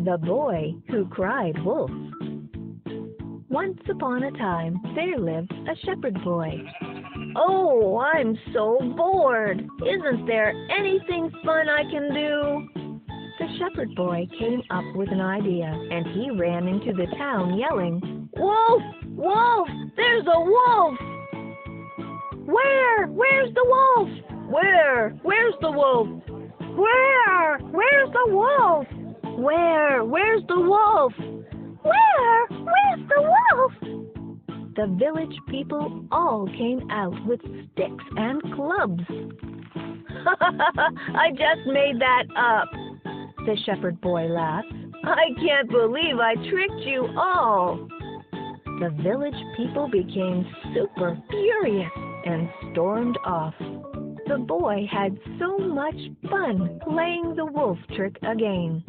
The Boy Who Cried Wolf. Once upon a time, there lived a shepherd boy. "Oh, I'm so bored. Isn't there anything fun I can do?" The shepherd boy came up with an idea, and he ran into the town yelling, "Wolf! Wolf! There's a wolf!" "Where? Where's the wolf?" "Where? Where's the wolf?" "Where? Where's the wolf?" "Where? Where's the wolf?" "Where? Where's the wolf?" The village people all came out with sticks and clubs. "I just made that up," the shepherd boy laughed. "I can't believe I tricked you all." The village people became super furious and stormed off. The boy had so much fun playing the wolf trick again.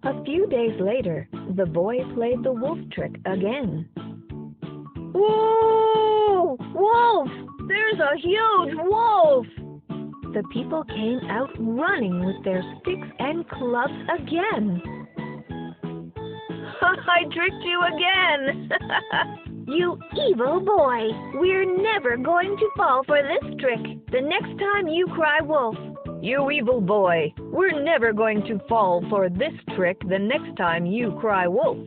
A few days later, the boy played the wolf trick again. "Whoa! Wolf! There's a huge wolf!" The people came out running with their sticks and clubs again. "I tricked you again!" "You evil boy! We're never going to fall for this trick the next time you cry wolf." "You evil boy! We're never going to fall for this trick the next time you cry wolf."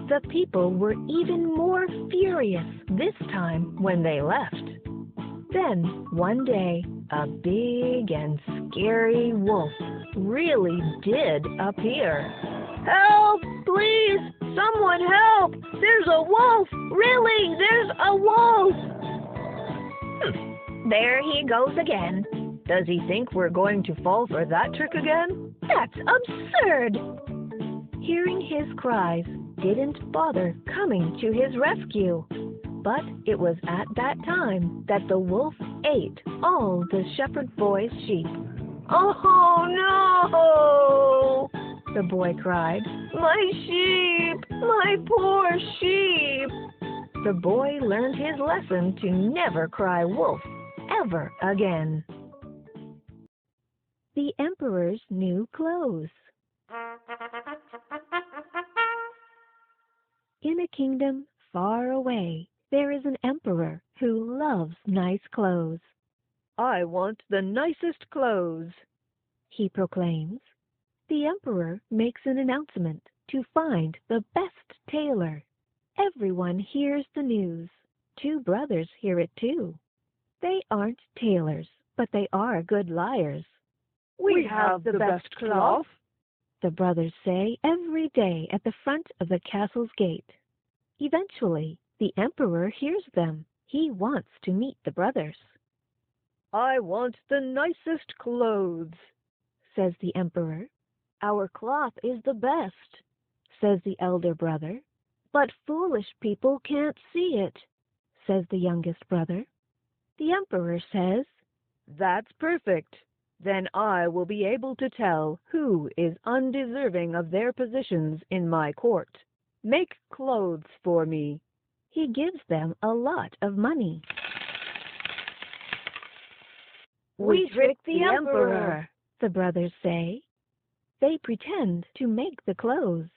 The people were even more furious this time when they left. Then, one day, a big and scary wolf really did appear. "Help! Please! Someone help! There's a wolf! Really, there's a wolf!" "There he goes again. Does he think we're going to fall for that trick again? That's absurd!" Hearing his cries didn't bother coming to his rescue. But it was at that time that the wolf ate all the shepherd boy's sheep. "Oh no!" the boy cried. "My sheep! My poor sheep!" The boy learned his lesson to never cry wolf ever again. The Emperor's New Clothes. In a kingdom far away, there is an emperor who loves nice clothes. "I want the nicest clothes," he proclaims. The emperor makes an announcement to find the best tailor. Everyone hears the news. 2 brothers hear it too. They aren't tailors, but they are good liars. "We have the best cloth," the brothers say every day at the front of the castle's gate. Eventually, the emperor hears them. He wants to meet the brothers. "I want the nicest clothes," says the emperor. "Our cloth is the best," says the elder brother. "But foolish people can't see it," says the youngest brother. The emperor says, "That's perfect. Then I will be able to tell who is undeserving of their positions in my court. Make clothes for me." He gives them a lot of money. "We tricked the emperor," the brothers say. They pretend to make the clothes.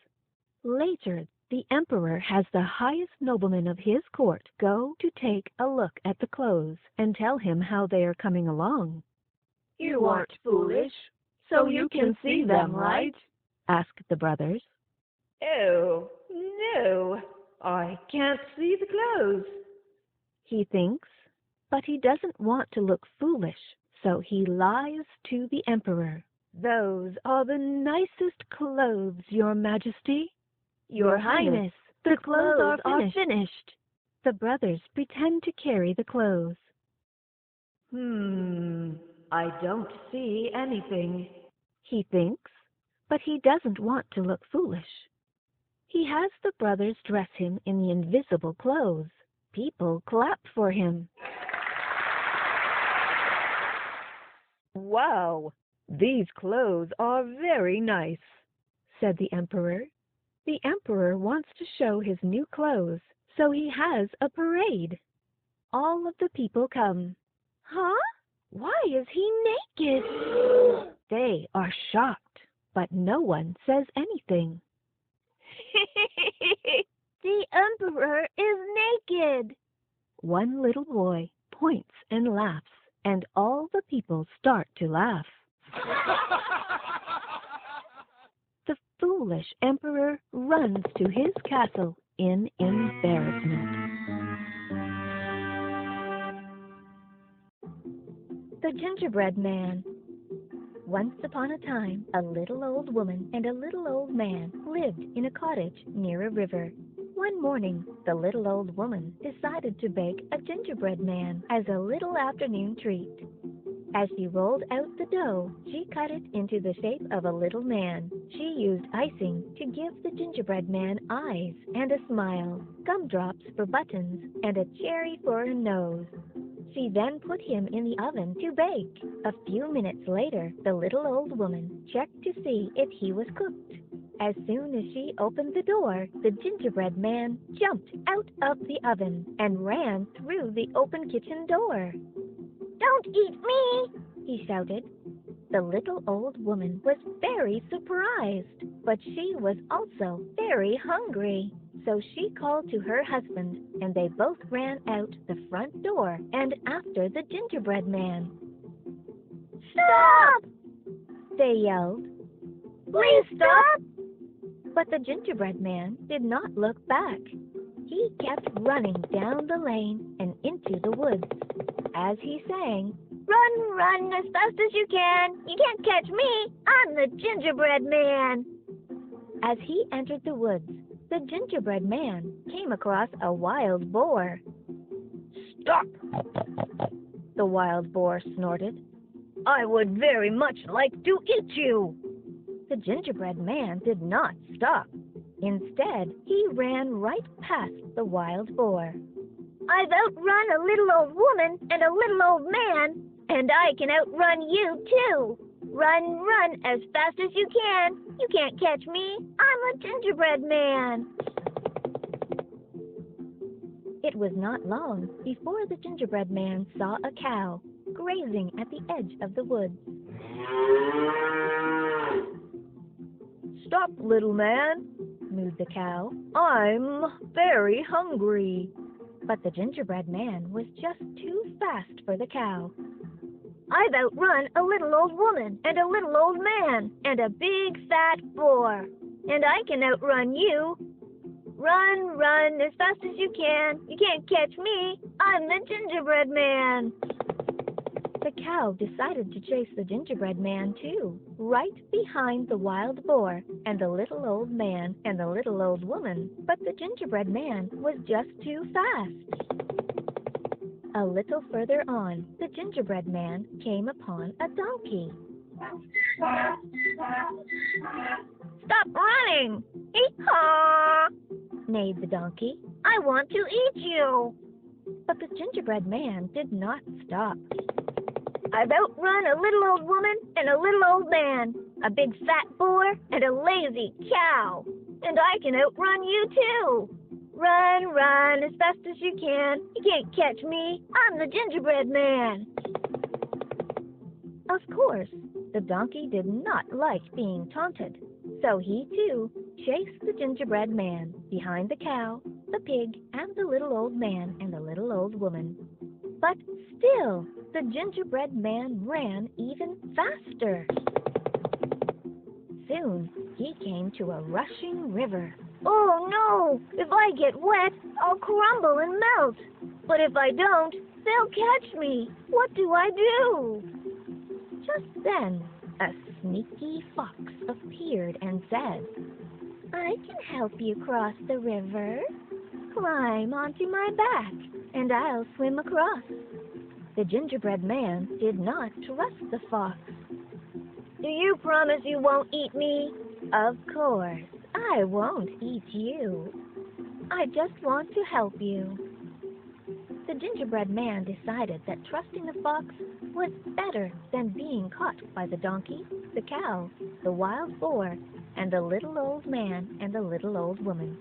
Later, the emperor has the highest nobleman of his court go to take a look at the clothes and tell him how they are coming along. "You aren't foolish, so you can see them, right?" ask the brothers. "Oh, no, I can't see the clothes," he thinks, but he doesn't want to look foolish, so he lies to the emperor. "Those are the nicest clothes, Your Majesty." "Your Highness, the clothes are finished." The brothers pretend to carry the clothes. I don't see anything," he thinks, but he doesn't want to look foolish. He has the brothers dress him in the invisible clothes. People clap for him. "Wow, these clothes are very nice," said the emperor. The emperor wants to show his new clothes, so he has a parade. All of the people come. "Huh? Why is he naked?" They are shocked. but no one says anything. The emperor is naked. One little boy points and laughs, and all the people start to laugh. The foolish emperor runs to his castle in embarrassment. The Gingerbread Man. Once upon a time, a little old woman and a little old man lived in a cottage near a river. One morning, the little old woman decided to bake a gingerbread man as a little afternoon treat. As she rolled out the dough, she cut it into the shape of a little man. She used icing to give the gingerbread man eyes and a smile, gumdrops for buttons, and a cherry for a nose. She then put him in the oven to bake. A few minutes later, the little old woman checked to see if he was cooked. As soon as she opened the door, the gingerbread man jumped out of the oven and ran through the open kitchen door. Don't eat me, he shouted. The little old woman was very surprised, but she was also very hungry. So she called to her husband, and they both ran out the front door and after the gingerbread man. Stop! They yelled. Please stop! But the gingerbread man did not look back. He kept running down the lane and into the woods. As he sang, Run, run as fast as you can. You can't catch me. I'm the gingerbread man. As he entered the woods, the gingerbread man came across a wild boar. Stop! The wild boar snorted. I would very much like to eat you. The gingerbread man did not stop. Instead, he ran right past the wild boar. I've outrun a little old woman and a little old man, and I can outrun you too. Run, run as fast as you can. You can't catch me. I'm a gingerbread man. It was not long before the gingerbread man saw a cow grazing at the edge of the woods. Stop, little man, mooed the cow. I'm very hungry. But the gingerbread man was just too fast for the cow. I've outrun a little old woman and a little old man and a big fat boar, and I can outrun you. Run, run as fast as you can. You can't catch me. I'm the gingerbread man. The cow decided to chase the gingerbread man too, right behind the wild boar and the little old man and the little old woman. But the gingerbread man was just too fast. A little further on, the gingerbread man came upon a donkey. Stop running! Hee-haw! Neighed the donkey. I want to eat you. But the gingerbread man did not stop. I've outrun a little old woman and a little old man, a big fat boar and a lazy cow, and I can outrun you too. Run, run as fast as you can. You can't catch me. I'm the gingerbread man. Of course, the donkey did not like being taunted, so he too chased the gingerbread man behind the cow, the pig, and the little old man and the little old woman. But still, the gingerbread man ran even faster. Soon, he came to a rushing river. Oh no! If I get wet, I'll crumble and melt. But if I don't, they'll catch me. What do I do? Just then, a sneaky fox appeared and said, I can help you cross the river. Climb onto my back, and I'll swim across. The gingerbread man did not trust the fox. Do you promise you won't eat me? Of course, I won't eat you. I just want to help you. The gingerbread man decided that trusting the fox was better than being caught by the donkey, the cow, the wild boar, and the little old man and the little old woman.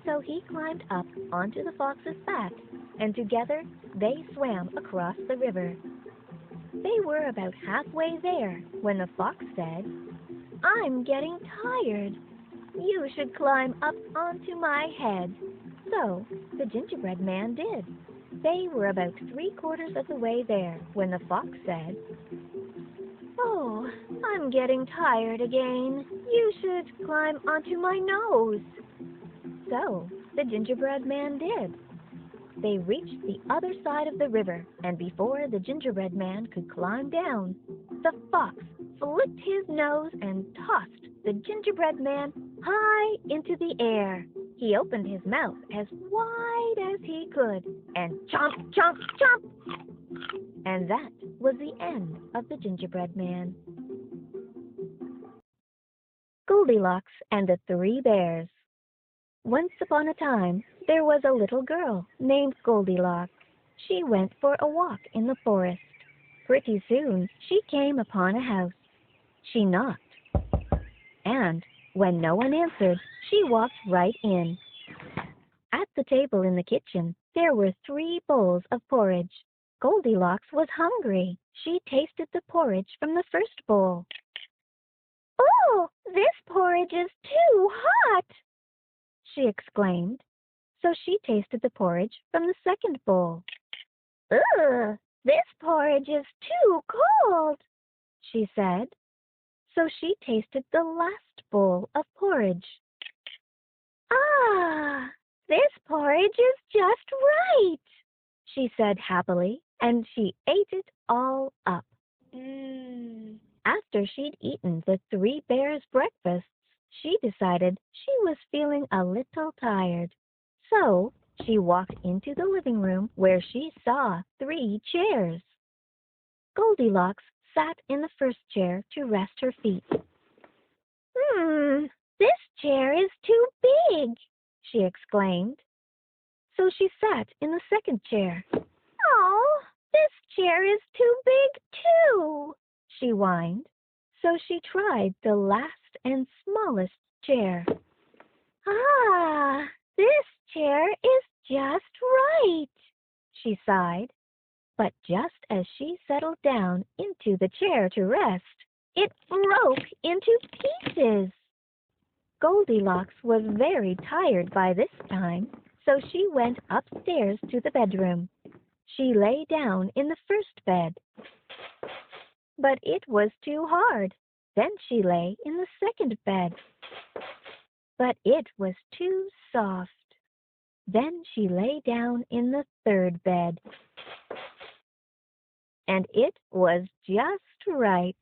So he climbed up onto the fox's back, and together they swam across the river. They were about halfway there when the fox said, I'm getting tired. You should climb up onto my head." So the gingerbread man did. They were about 3/4 of the way there when the fox said, "Oh, I'm getting tired again. You should climb onto my nose." So the gingerbread man did. They reached the other side of the river, and before the gingerbread man could climb down, the fox flicked his nose and tossed the gingerbread man high into the air. He opened his mouth as wide as he could, and chomp, chomp, chomp! And that was the end of the gingerbread man. Goldilocks and the Three Bears. Once upon a time, there was a little girl named Goldilocks. She went for a walk in the forest. Pretty soon, she came upon a house. She knocked, and when no one answered, she walked right in. At the table in the kitchen, there were 3 bowls of porridge. Goldilocks was hungry. She tasted the porridge from the first bowl. "Oh, this porridge is too hot!" she exclaimed. So she tasted the porridge from the second bowl. "Ugh, this porridge is too cold," she said. So she tasted the last bowl of porridge. "Ah, this porridge is just right," she said happily, and she ate it all up. After she'd eaten the 3 bears' breakfasts, she decided she was feeling a little tired. So she walked into the living room where she saw 3 chairs. Goldilocks sat in the first chair to rest her feet. This chair is too big," she exclaimed. So she sat in the second chair. "Oh, this chair is too big too," she whined. So she tried the last and smallest chair. "Ah, this chair is just right," she sighed. But just as she settled down into the chair to rest, it broke into pieces. Goldilocks was very tired by this time, so she went upstairs to the bedroom. She lay down in the first bed. But it was too hard. Then she lay in the second bed. But it was too soft. Then she lay down in the third bed. And it was just right.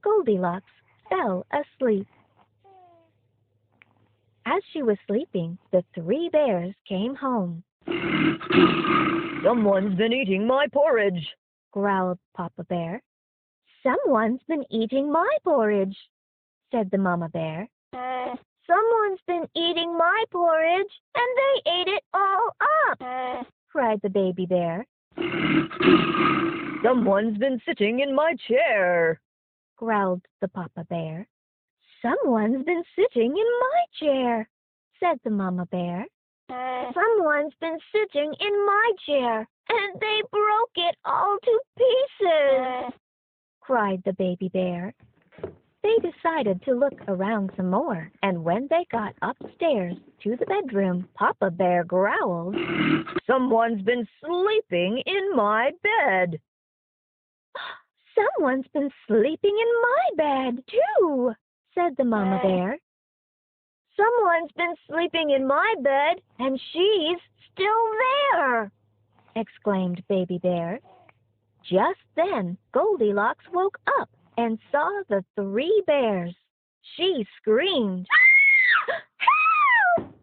Goldilocks fell asleep. As she was sleeping, the 3 bears came home. "Someone's been eating my porridge," growled Papa Bear. "Someone's been eating my porridge," said the Mama Bear. "Someone's been eating my porridge, and they ate it all up," cried the Baby Bear. "Someone's been sitting in my chair," growled the Papa Bear. "Someone's been sitting in my chair," said the Mama Bear. "Someone's been sitting in my chair, and they broke it all to pieces," cried the Baby Bear. They decided to look around some more, and when they got upstairs to the bedroom, Papa Bear growled, "Someone's been sleeping in my bed." "Someone's been sleeping in my bed, too," said the Mama Bear. "Someone's been sleeping in my bed, and she's still there," exclaimed Baby Bear. Just then, Goldilocks woke up and saw the 3 bears. She screamed, "Help!"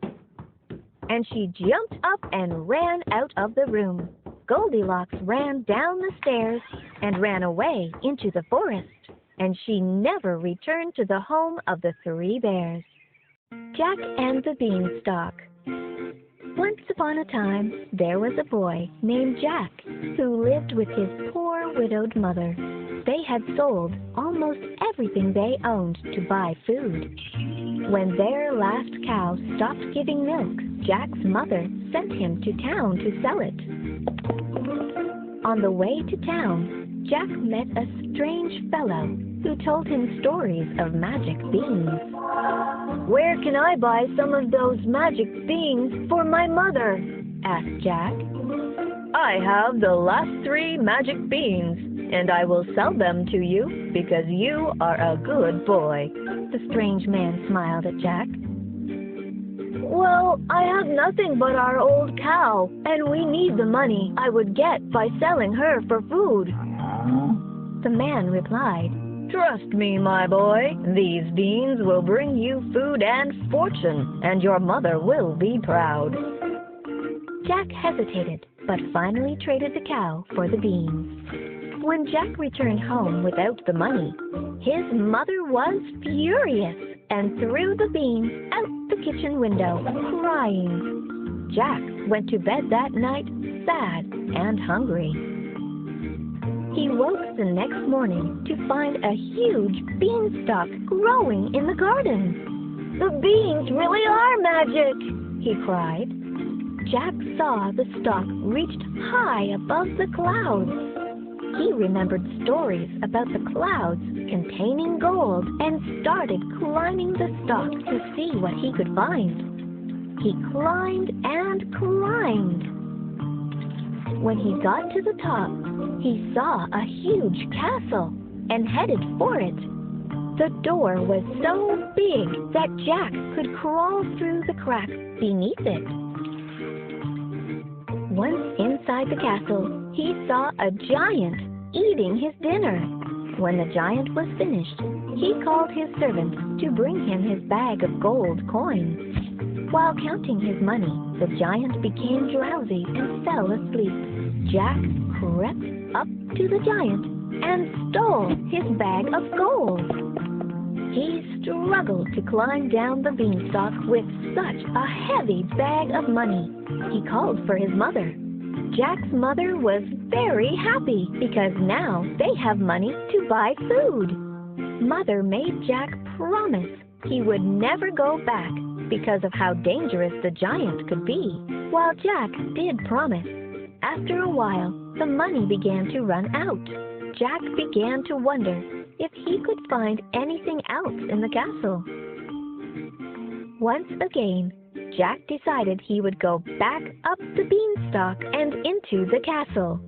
And she jumped up and ran out of the room. Goldilocks ran down the stairs and ran away into the forest, and she never returned to the home of the 3 bears. Jack and the Beanstalk. Once upon a time, there was a boy named Jack who lived with his poor widowed mother. They had sold almost everything they owned to buy food. When their last cow stopped giving milk, Jack's mother sent him to town to sell it. On the way to town, Jack met a strange fellow who told him stories of magic beans. Where can I buy some of those magic beans for my mother? Asked Jack. I have the last 3 magic beans, and I will sell them to you because you are a good boy. The strange man smiled at Jack. Well, I have nothing but our old cow, and we need the money I would get by selling her for food. The man replied, Trust me, my boy, these beans will bring you food and fortune, and your mother will be proud. Jack hesitated, but finally traded the cow for the beans. When Jack returned home without the money, his mother was furious and threw the beans out the kitchen window, crying. Jack went to bed that night sad and hungry. He woke the next morning to find a huge beanstalk growing in the garden. The beans really are magic, he cried. Jack saw the stalk reached high above the clouds. He remembered stories about the clouds containing gold and started climbing the stalk to see what he could find. He climbed and climbed. When he got to the top, he saw a huge castle and headed for it. The door was so big that Jack could crawl through the crack beneath it. Once inside the castle, he saw a giant eating his dinner. When the giant was finished, he called his servant to bring him his bag of gold coins. While counting his money, the giant became drowsy and fell asleep. Jack crept up to the giant and stole his bag of gold. He struggled to climb down the beanstalk with such a heavy bag of money. He called for his mother. Jack's mother was very happy because now they have money to buy food. Mother made Jack promise he would never go back because of how dangerous the giant could be. While Jack did promise, after a while, the money began to run out. Jack began to wonder if he could find anything else in the castle. Once again, Jack decided he would go back up the beanstalk and into the castle.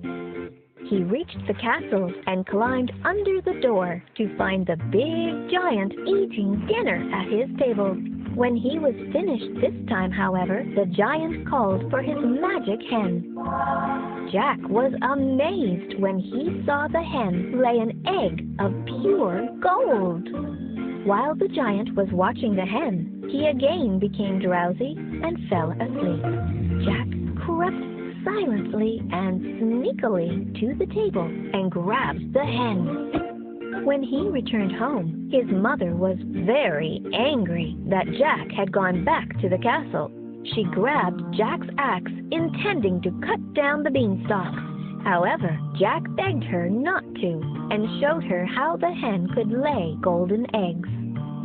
He reached the castle and climbed under the door to find the big giant eating dinner at his table. When he was finished this time, however, the giant called for his magic hen. Jack was amazed when he saw the hen lay an egg of pure gold. While the giant was watching the hen, he again became drowsy and fell asleep. Jack crept silently and sneakily to the table and grabbed the hen. When he returned home, his mother was very angry that Jack had gone back to the castle. She grabbed Jack's axe, intending to cut down the beanstalk. However, Jack begged her not to and showed her how the hen could lay golden eggs.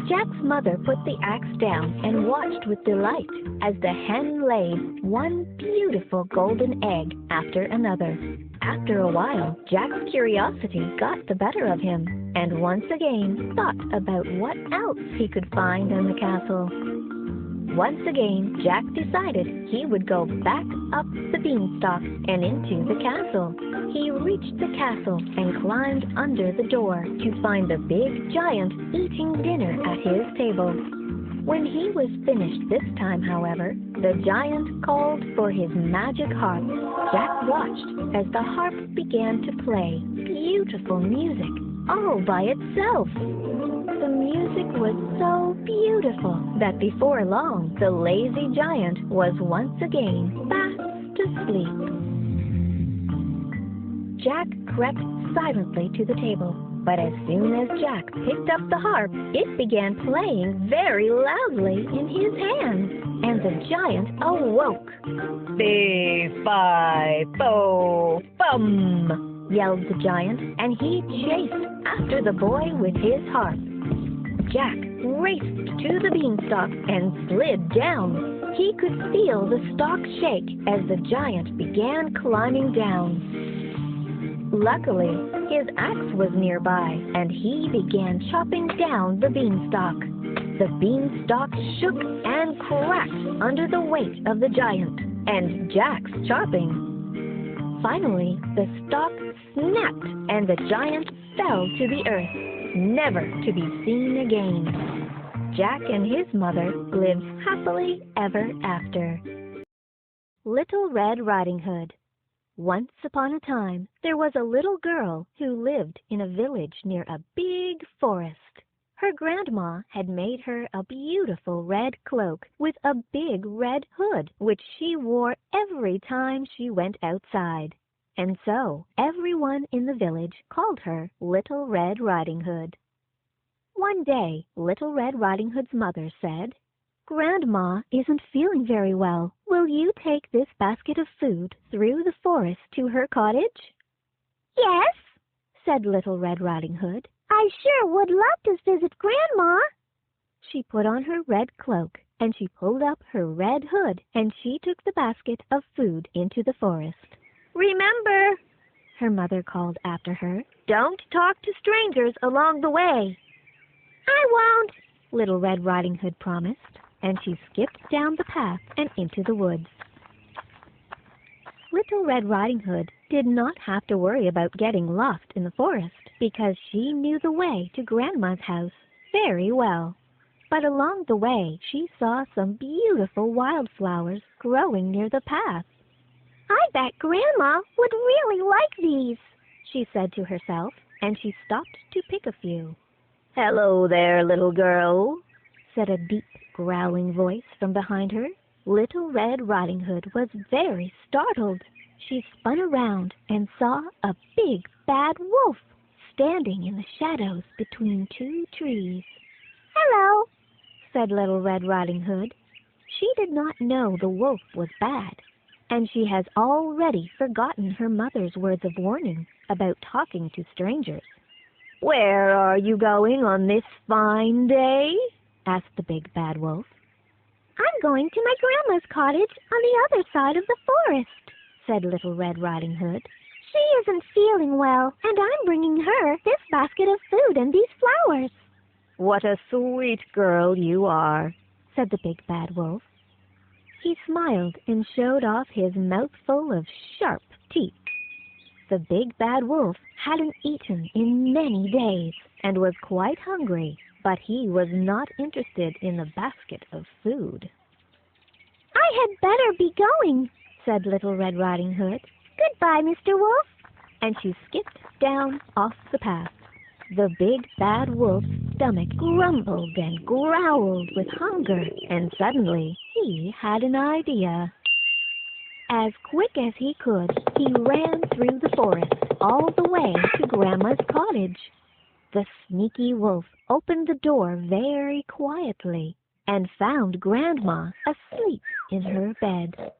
Jack's mother put the axe down and watched with delight as the hen laid one beautiful golden egg after another. After a while, Jack's curiosity got the better of him, and once again thought about what else he could find in the castle. Once again, Jack decided he would go back up the beanstalk and into the castle. He reached the castle and climbed under the door to find the big giant eating dinner at his table. When he was finished this time, however, the giant called for his magic harp. Jack watched as the harp began to play beautiful music all by itself. The music was so beautiful that before long, the lazy giant was once again fast asleep. Jack crept silently to the table, but as soon as Jack picked up the harp, it began playing very loudly in his hands, and the giant awoke. Fee, fi, fo, fum, yelled the giant, and he chased after the boy with his harp. Jack raced to the beanstalk and slid down. He could feel the stalk shake as the giant began climbing down. Luckily, his axe was nearby, and he began chopping down the beanstalk. The beanstalk shook and cracked under the weight of the giant and Jack's chopping. Finally, the stalk snapped and the giant fell to the earth, never to be seen again. Jack and his mother lived happily ever after. Little Red Riding Hood. Once upon a time, there was a little girl who lived in a village near a big forest. Her grandma had made her a beautiful red cloak with a big red hood, which she wore every time she went outside. And so everyone in the village called her Little Red Riding Hood. One day, Little Red Riding Hood's mother said, "Grandma isn't feeling very well. Will you take this basket of food through the forest to her cottage?" "Yes," said Little Red Riding Hood. "I sure would love to visit Grandma." She put on her red cloak, and she pulled up her red hood, and she took the basket of food into the forest. Remember, Her mother called after her, don't talk to strangers along the way. "I won't," Little Red Riding Hood promised, and she skipped down the path and into the woods. Little Red Riding Hood did not have to worry about getting lost in the forest because she knew the way to Grandma's house very well. But along the way she saw some beautiful wildflowers growing near the path. "I bet Grandma would really like these," she said to herself, and she stopped to pick a few. Hello there, little girl, said a deep, growling voice from behind her. Little Red Riding Hood was very startled. She spun around and saw a big bad wolf standing in the shadows between two trees. "Hello," said Little Red Riding Hood. She did not know the wolf was bad, and she has already forgotten her mother's words of warning about talking to strangers. Where are you going on this fine day? Asked the big bad wolf. "I'm going to my Grandma's cottage on the other side of the forest," said Little Red Riding Hood. "She isn't feeling well, and I'm bringing her this basket of food and these flowers." What a sweet girl you are, said the big bad wolf. He smiled and showed off his mouthful of sharp teeth. The big bad wolf hadn't eaten in many days and was quite hungry, but he was not interested in the basket of food. "I had better be going," said Little Red Riding Hood, "Goodbye, Mr. Wolf." and she skipped down off the path. The big bad wolf's stomach grumbled and growled with hunger, and suddenly he had an idea. As quick as he could, he ran through the forest all the way to Grandma's cottage. The sneaky wolf opened the door very quietly and found Grandma asleep in her bed.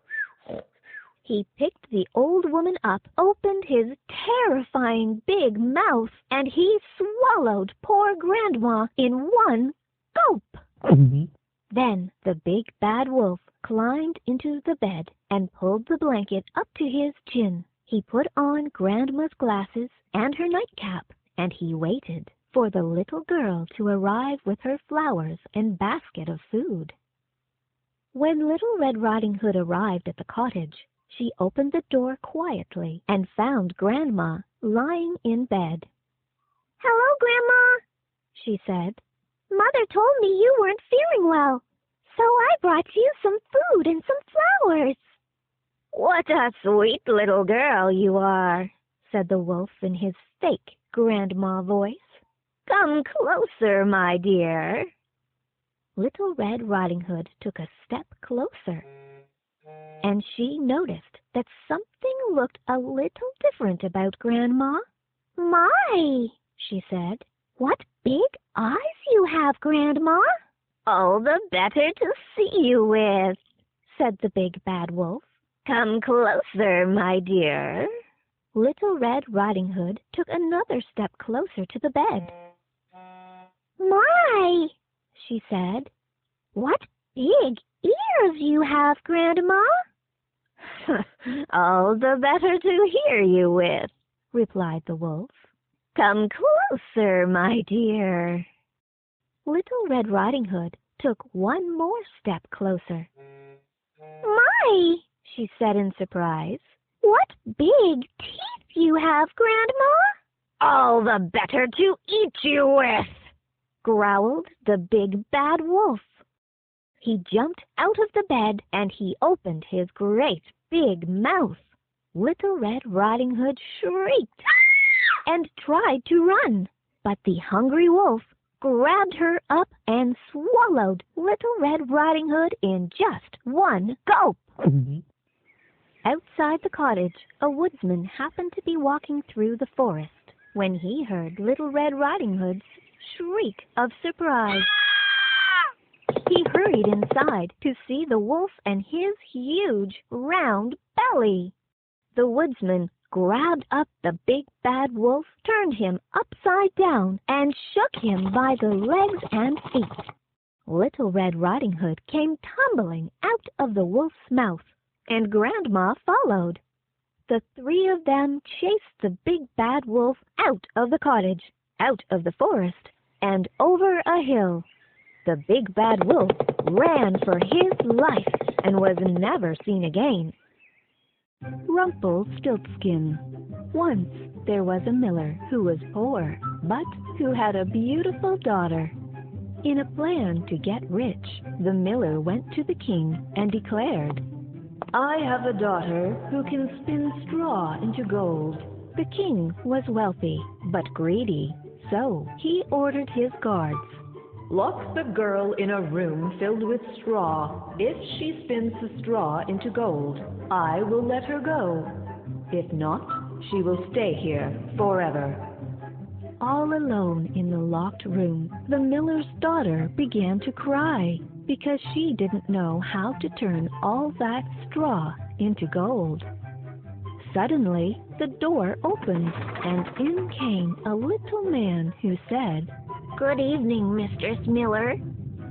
He picked the old woman up, opened his terrifying big mouth, and he swallowed poor Grandma in one gulp. Then the big bad wolf climbed into the bed and pulled the blanket up to his chin. He put on Grandma's glasses and her nightcap, and he waited for the little girl to arrive with her flowers and basket of food. When Little Red Riding Hood arrived at the cottage, she opened the door quietly and found Grandma lying in bed. "Hello, Grandma," she said. "Mother told me you weren't feeling well, so I brought you some food and some flowers." What a sweet little girl you are, said the wolf in his fake grandma voice. Come closer, my dear. Little Red Riding Hood took a step closer, and she noticed that something looked a little different about Grandma. "My," she said, "what big eyes you have, Grandma." All the better to see you with, said the big bad wolf. Come closer, my dear. Little Red Riding Hood took another step closer to the bed. "My," she said, "what big ears you have, Grandma." All the better to hear you with, replied the wolf. "Come closer, my dear." Little Red Riding Hood took one more step closer. My, She said in surprise. what big teeth you have, Grandma. All the better to eat you with, Growled the big bad wolf. He jumped out of the bed and he opened his great big mouth. Little Red Riding Hood shrieked and tried to run, but the hungry wolf grabbed her up and swallowed Little Red Riding Hood in just one gulp. Outside the cottage, a woodsman happened to be walking through the forest when he heard Little Red Riding Hood's shriek of surprise. He hurried inside to see the wolf and his huge, round belly. The woodsman grabbed up the big bad wolf, turned him upside down, and shook him by the legs and feet. Little Red Riding Hood came tumbling out of the wolf's mouth, and Grandma followed. The three of them chased the big bad wolf out of the cottage, out of the forest, and over a hill. The big bad wolf ran for his life and was never seen again. Rumpelstiltskin. Once there was a miller who was poor, but who had a beautiful daughter. In a plan to get rich, the miller went to the king and declared, "I have a daughter who can spin straw into gold." The king was wealthy, but greedy, so he ordered his guards, "Lock the girl in a room filled with straw. If she spins the straw into gold, I will let her go. If not, she will stay here forever." All alone in the locked room, the miller's daughter began to cry because she didn't know how to turn all that straw into gold. Suddenly, the door opened, and in came a little man who said, "Good evening, Mistress Miller.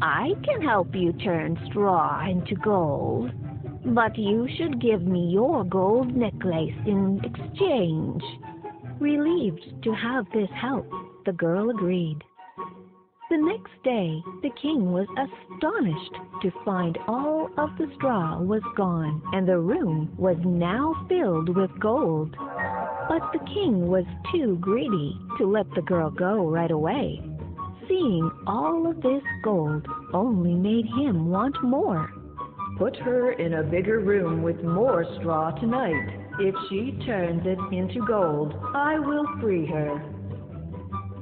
I can help you turn straw into gold, but you should give me your gold necklace in exchange." Relieved to have this help, the girl agreed. The next day, the king was astonished to find all of the straw was gone, and the room was now filled with gold. But the king was too greedy to let the girl go right away. Seeing all of this gold only made him want more. "Put her in a bigger room with more straw tonight. If she turns it into gold, I will free her."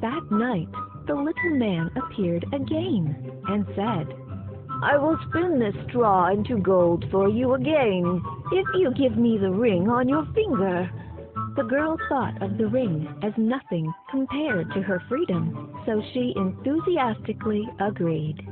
That night, the little man appeared again and said, "I will spin this straw into gold for you again, if you give me the ring on your finger." The girl thought of the ring as nothing compared to her freedom, so she enthusiastically agreed.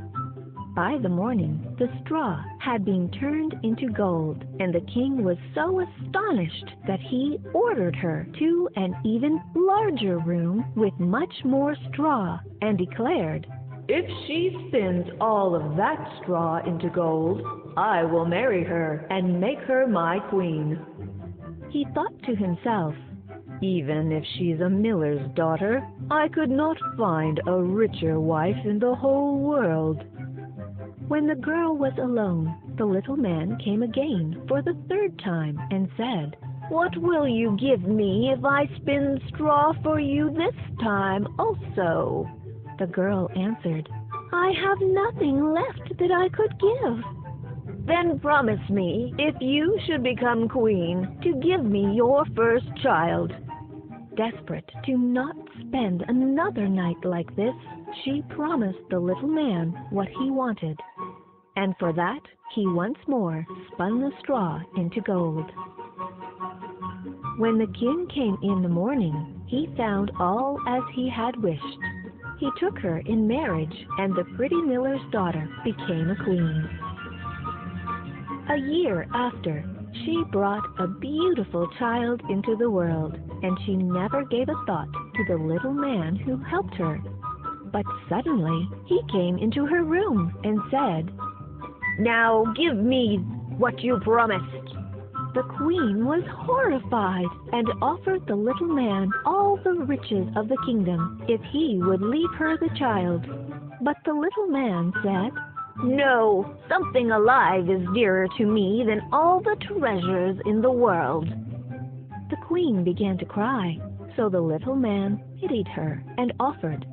By the morning, the straw had been turned into gold, and the king was so astonished that he ordered her to an even larger room with much more straw, and declared, "If she spins all of that straw into gold, I will marry her and make her my queen." He thought to himself, "Even if she's a miller's daughter, I could not find a richer wife in the whole world." When the girl was alone, the little man came again for the third time and said, "What will you give me if I spin straw for you this time also?" The girl answered, "I have nothing left that I could give." "Then promise me, if you should become queen, to give me your first child." Desperate to not spend another night like this, she promised the little man what he wanted. And for that, he once more spun the straw into gold. When the king came in the morning, he found all as he had wished. He took her in marriage, and the pretty miller's daughter became a queen. A year after, she brought a beautiful child into the world, and she never gave a thought to the little man who helped her. But suddenly, he came into her room and said, "Now give me what you promised." The queen was horrified and offered the little man all the riches of the kingdom if he would leave her the child. But the little man said, "No, something alive is dearer to me than all the treasures in the world." The queen began to cry, so the little man pitied her and offered,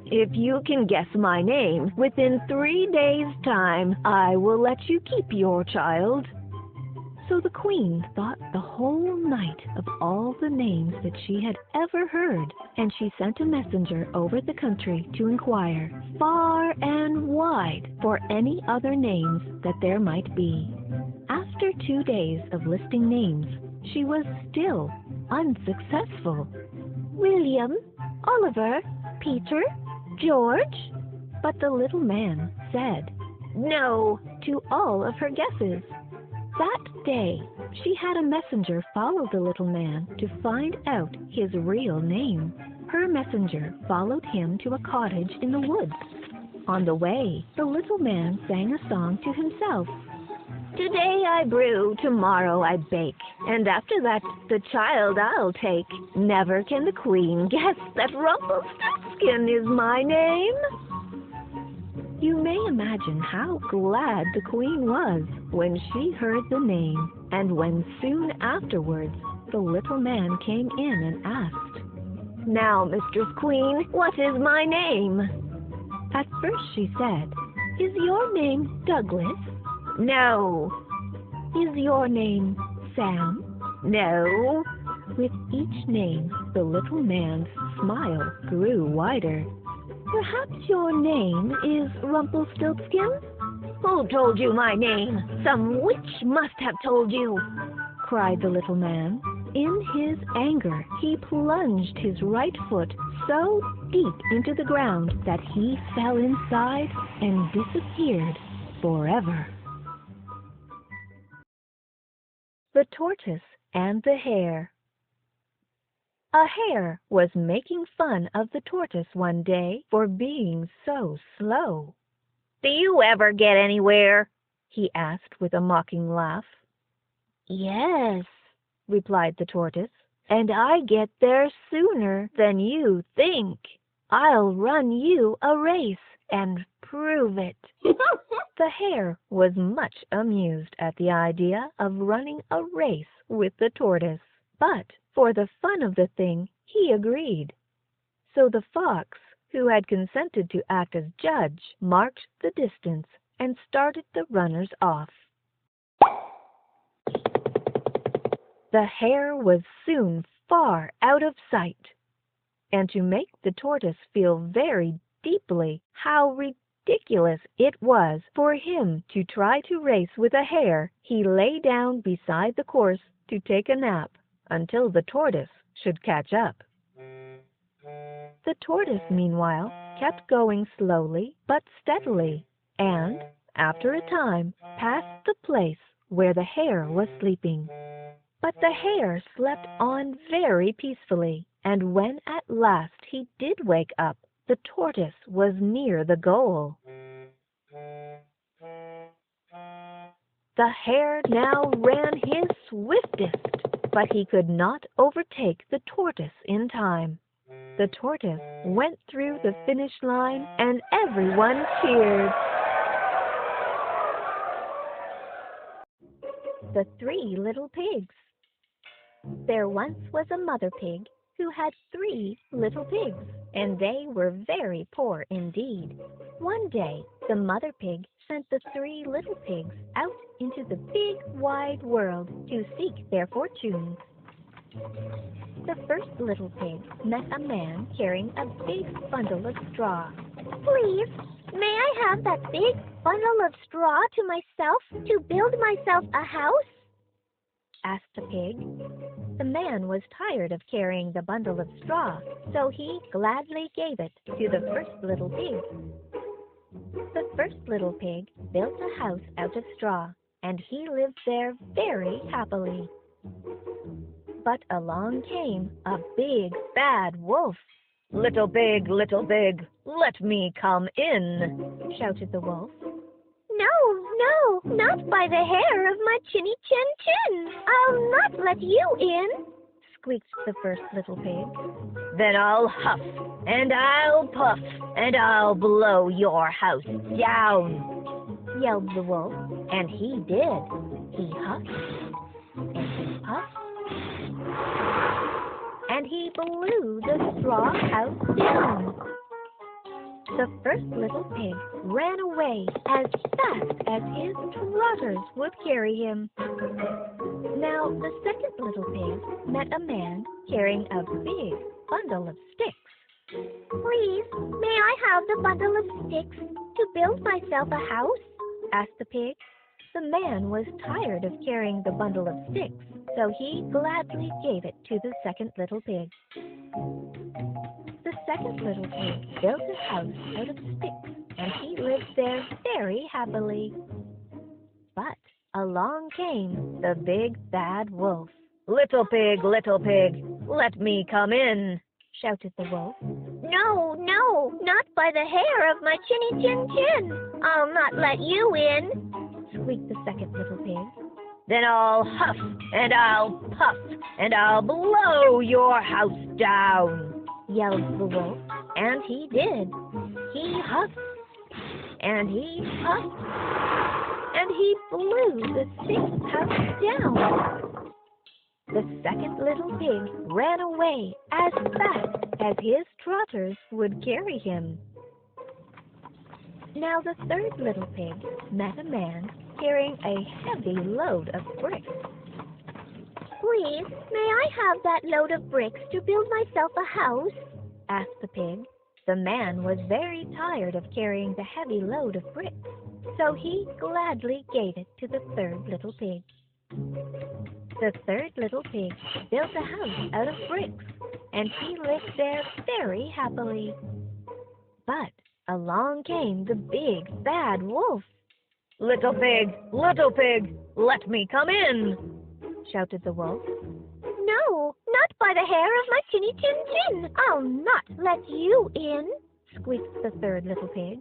"If you can guess my name within 3 days' time, I will let you keep your child." So the queen thought the whole night of all the names that she had ever heard, and she sent a messenger over the country to inquire far and wide for any other names that there might be. After 2 days of listing names, she was still unsuccessful. William, Oliver, Peter, George. But the little man said "No" to all of her guesses. That day, she had a messenger follow the little man to find out his real name. Her messenger followed him to a cottage in the woods. On the way, the little man sang a song to himself. "Today I brew, tomorrow I bake, and after that the child I'll take. Never can the queen guess that Rumpelstiltskin is my name." You may imagine how glad the queen was when she heard the name, and when soon afterwards the little man came in and asked, "Now, Mistress Queen, what is my name?" At first she said, "Is your name Douglas?" "No." "Is your name Sam?" "No." With each name, the little man's smile grew wider. "Perhaps your name is Rumpelstiltskin?" "Who told you my name? Some witch must have told you," cried the little man. In his anger, he plunged his right foot so deep into the ground that he fell inside and disappeared forever. The Tortoise and the Hare. A hare was making fun of the tortoise one day for being so slow. "Do you ever get anywhere?" he asked with a mocking laugh. Yes, replied the tortoise, "and I get there sooner than you think. I'll run you a race and prove it." The hare was much amused at the idea of running a race with the tortoise, but for the fun of the thing he agreed. So the fox, who had consented to act as judge, marked the distance and started the runners off. The hare was soon far out of sight, and to make the tortoise feel very deeply how ridiculous it was for him to try to race with a hare, he lay down beside the course to take a nap until the tortoise should catch up. The tortoise, meanwhile, kept going slowly but steadily, and, after a time, passed the place where the hare was sleeping. But the hare slept on very peacefully, and when at last he did wake up, the tortoise was near the goal. The hare now ran his swiftest, but he could not overtake the tortoise in time. The tortoise went through the finish line, and everyone cheered. The Three Little Pigs. There once was a mother pig who had 3 little pigs, and they were very poor indeed. One day, the mother pig sent the 3 little pigs out into the big wide world to seek their fortunes. The first little pig met a man carrying a big bundle of straw. please, may I have that big bundle of straw to myself to build myself a house? Asked the pig. The man was tired of carrying the bundle of straw, so he gladly gave it to the first little pig. The first little pig built a house out of straw, and he lived there very happily. But along came a big bad wolf. Little pig, let me come in," shouted the wolf. No, not by the hair of my chinny chin chin. I'll not let you in, squeaked the first little pig. Then I'll huff, and I'll puff, and I'll blow your house down, yelled the wolf, and he did. He huffed, and he puffed, and he blew the straw house down. The first little pig ran away as fast as his trotters would carry him. Now the second little pig met a man carrying a big bundle of sticks. Please, may I have the bundle of sticks to build myself a house? Asked the pig. The man was tired of carrying the bundle of sticks, so he gladly gave it to the second little pig. The second little pig built a house out of sticks, and he lived there very happily. But along came the big bad wolf. Little pig, let me come in, shouted the wolf. No, not by the hair of my chinny chin chin. I'll not let you in, squeaked the second little pig. Then I'll huff, and I'll puff, and I'll blow your house down, yelled the wolf, and he did. He huffed, and he puffed, and he blew the sixth house down. The second little pig ran away as fast as his trotters would carry him. Now the third little pig met a man carrying a heavy load of bricks. Please, may I have that load of bricks to build myself a house? Asked the pig. The man was very tired of carrying the heavy load of bricks, so he gladly gave it to the third little pig. The third little pig built a house out of bricks, and he lived there very happily. But along came the big bad wolf. Little pig, let me come in, shouted the wolf. No, not by the hair of my chinny chin chin. I'll not let you in, squeaked the third little pig.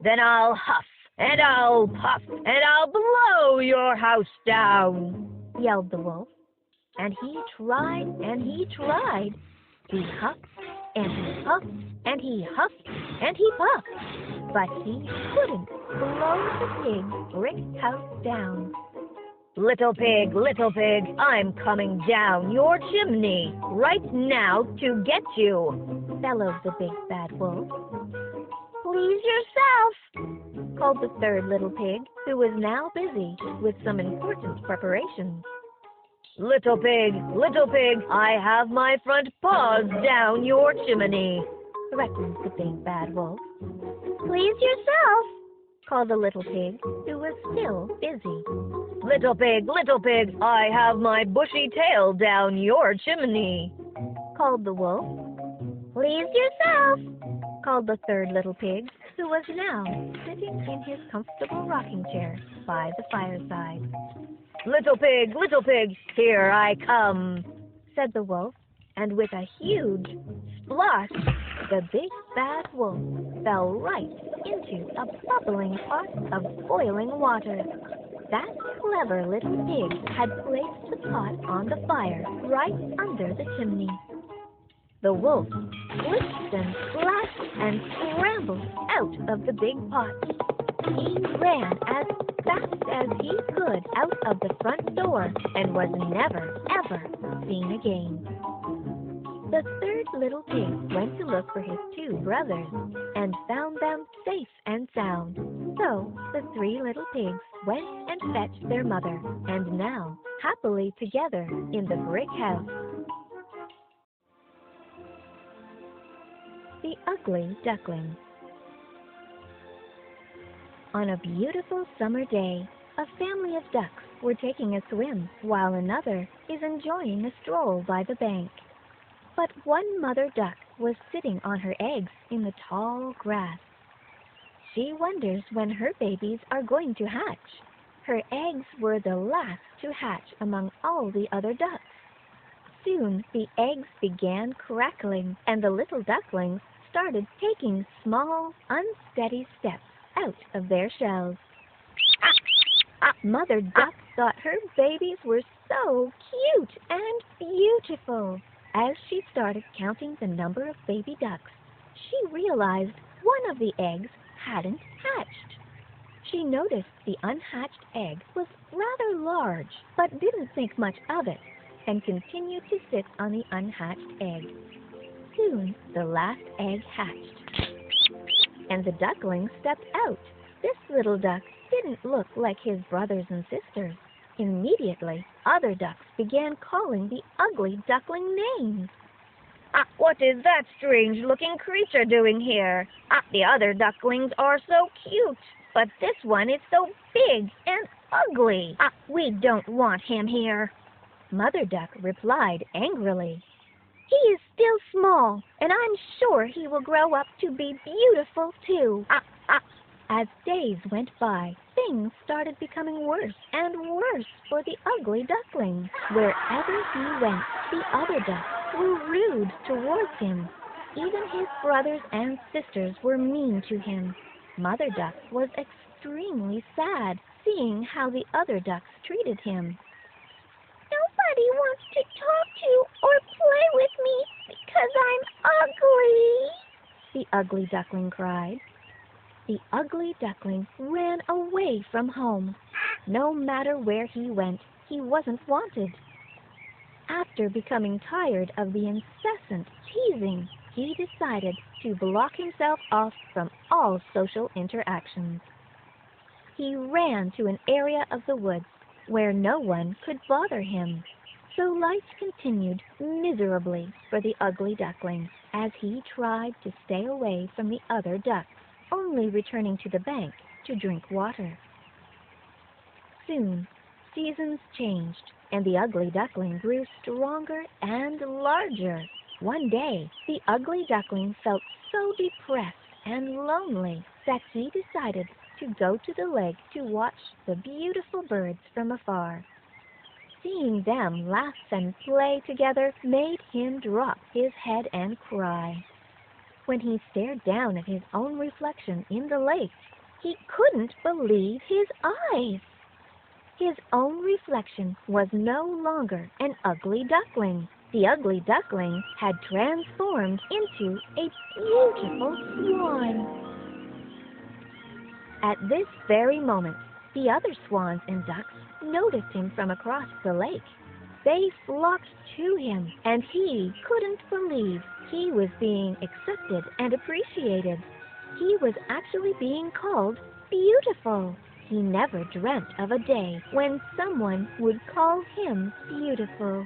Then I'll huff, and I'll puff, and I'll blow your house down, yelled the wolf. And he tried, and he tried. He huffed, and he puffed, and he huffed, and he puffed. But he couldn't blow the pig's brick house down. Little pig, I'm coming down your chimney right now to get you, bellowed the big bad wolf. Please yourself, called the third little pig, who was now busy with some important preparations. Little pig, I have my front paws down your chimney, threatened the big bad wolf. Please yourself, called the little pig, who was still busy. Little pig, I have my bushy tail down your chimney, called the wolf. Please yourself, called the third little pig, who was now sitting in his comfortable rocking chair by the fireside. Little pig, here I come, said the wolf, and with a huge splosh, the big bad wolf fell right into a bubbling pot of boiling water. That clever little pig had placed the pot on the fire right under the chimney. The wolf slipped and splashed and scrambled out of the big pot. He ran as fast as he could out of the front door and was never, ever seen again. The third little pig went to look for his two brothers and found them safe and sound. So the three little pigs went and fetched their mother, and now happily together in the brick house. The Ugly Duckling. On a beautiful summer day, a family of ducks were taking a swim while another is enjoying a stroll by the bank. But one mother duck was sitting on her eggs in the tall grass. She wonders when her babies are going to hatch. Her eggs were the last to hatch among all the other ducks. Soon the eggs began crackling, and the little ducklings started taking small, unsteady steps out of their shells. Mother Duck thought her babies were so cute and beautiful. As she started counting the number of baby ducks, she realized one of the eggs hadn't hatched. She noticed the unhatched egg was rather large, but didn't think much of it, and continued to sit on the unhatched egg. Soon, the last egg hatched, and the duckling stepped out. This little duck didn't look like his brothers and sisters. Immediately, other ducks began calling the ugly duckling names. What is that strange-looking creature doing here? The other ducklings are so cute, but this one is so big and ugly. We don't want him here. Mother Duck replied angrily. He is still small, and I'm sure he will grow up to be beautiful too. As days went by, things started becoming worse and worse for the ugly duckling. Wherever he went, the other ducks were rude towards him. Even his brothers and sisters were mean to him. Mother Duck was extremely sad, seeing how the other ducks treated him. Nobody wants to talk to or play with me because I'm ugly, the ugly duckling cried. The ugly duckling ran away from home. No matter where he went, he wasn't wanted. After becoming tired of the incessant teasing, he decided to block himself off from all social interactions. He ran to an area of the woods where no one could bother him. So life continued miserably for the ugly duckling as he tried to stay away from the other ducks, only returning to the bank to drink water. Soon, seasons changed, and the ugly duckling grew stronger and larger. One day, the ugly duckling felt so depressed and lonely that he decided to go to the lake to watch the beautiful birds from afar. Seeing them laugh and play together made him drop his head and cry. When he stared down at his own reflection in the lake, he couldn't believe his eyes. His own reflection was no longer an ugly duckling. The ugly duckling had transformed into a beautiful swan. At this very moment, the other swans and ducks noticed him from across the lake. They flocked to him, and he couldn't believe he was being accepted and appreciated. He was actually being called beautiful. He never dreamt of a day when someone would call him beautiful.